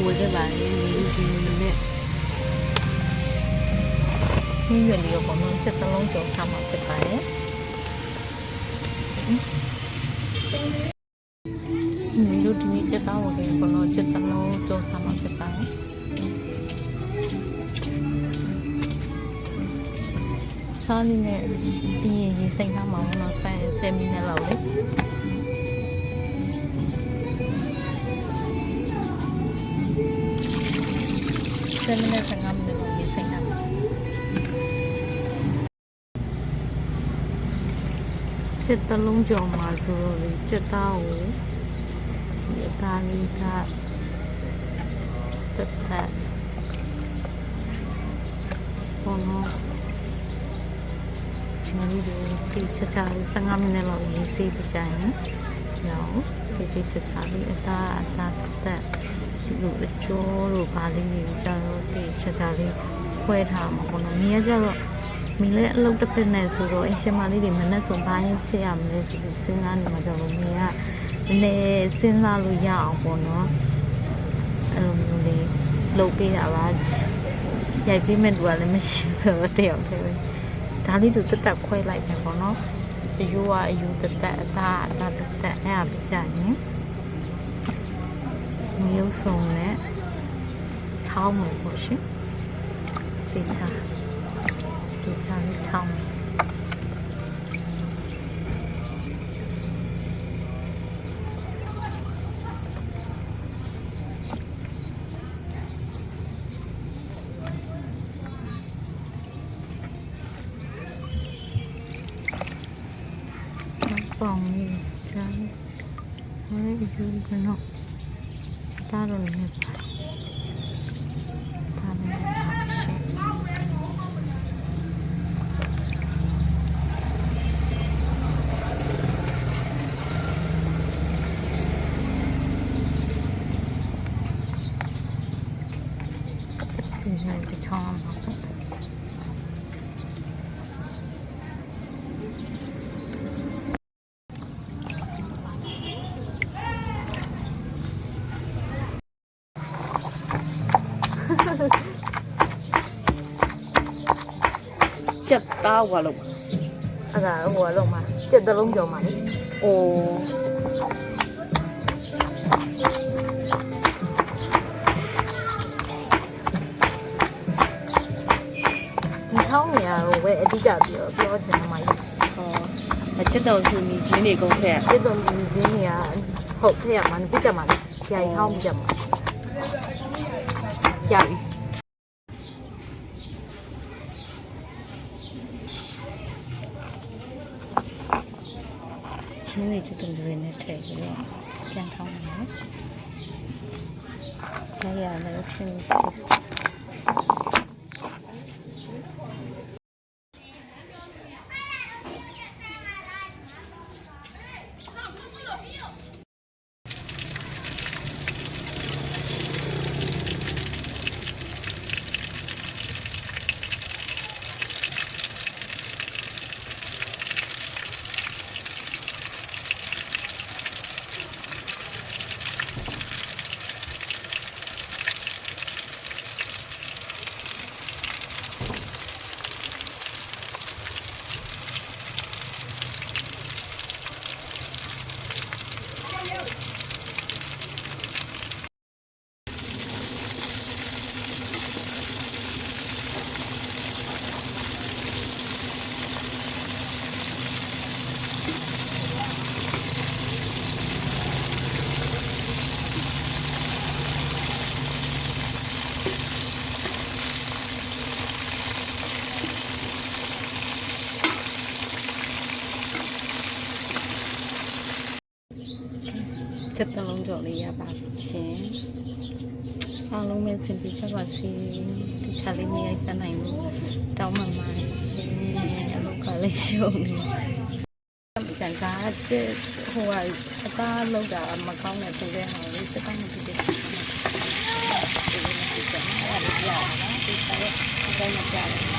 ဝယ်ခဲ့ပါတယ်ဒီနဲ့ဒီရွက်လေးကိုပေါ့ချက်တစ်လုံးကျော်ထားမှာဖြစ်ပါတယ်ဒီလိုဒီနေ့ချက်သားဝယ်ခဲ့ပေါ့နော်ချက်တစ်လုံးကျော်ထားမှာဖြစ်ပါတယ်စားလေးနဲ့ပြီးရင်ရေစိမ့်ထားမှာပေါ့နော်10မိနစ်လောက်လေ10မိနစ်15မိနစ်လောက်ရေစိမ့်ထားမှာချက်တစ်လုံးကျော်မှာဆိုတော့လေချက်သားကိုဒီအသားလေးကတက်တက်ဘောနော်ဒီချက်ချလေး15မိနစ်လောက်ရေးစေးကြရင်ကျောင်းဒီချက်ချလေးအသားတက်ဒီလိုအကျော်တို့ဘာလေးတွေကျတော့ဒီချက်ချလေးခွဲထားမှာပေါ့နော်မင်းကကျတော့မင်းလည်းအလုပ်တစ်ဖက်နဲ့ဆိုတော့အရှင်မလေးတွေမနဲ့ဆိုဘာရင်ချက်ရမလဲဆိုပြီးစဉ်းစားနေမှာကြောင့်မင်းကနည်းနည်းစဉ်းစားလို့ရအောင်ပေါ့နော်အဲ့လိုမျိုးလေးလုပ်ပေးတာပါရိုက်ပေးမဲ့သူကလည်းမရှိဆိုတော့တယောက်တည်းပဲဒါလေးတို့တက်ခွဲလိုက်မယ်ပေါ့နော်အယူကအယူတက်အသားတက်အဲ့ဒါပြကြရင်မျိုးစုံနဲ့ထောင်းမယ်ပေါ့ရှင်တေချာလေးထောင်းပေါင်းနေချာဟဲ့ဒီကနော်တားတော့နေပါတားနေပါရှင်စီနေတချောင်းပါချက်သားဟွာလို့အဲ့ဒါဟိုလုံးမှာချက်တစ်လုံးကျော်မှာလေအိုးဒီထောင်းနေရတော့ဝဲအတိအကျပြောချင်မှာကြီးချက်တော်ဖြူမြချင်းတွေကုန်ထက်ချက်တော်မြချင်းတွေကဟုတ်ထက်ရမှာပြကြမှာကြာရီထောင်းပြကြမှာကြာပြီချင်းလေးချက်တော်တွေနဲ့ထည့်ပြီးတော့ပြန်ထောင်းနေတယ်။ဒါရလည်းစင်ချက်တစ်လုံးကျော်လေးရပါရှင်အားလုံးပဲစင်ပြီးချက်ပါစီဒီချာလေးမရိုက်တတ်နိုင်ဘူးတောင်းမှမှာရှင်အလုပ်ကလေးရှုံနေကြံကားတဲ့ဟိုကအသားလောက်တာမကောင်းတဲ့ပုံစံဟောလေးစတိုင်းကြည့်တယ်ဒီလိုမျိုးကြည့်တယ်အဲ့ဒါလေးရအောင်နော်ဒီစားရဲ့ဒီတိုင်းကြတယ်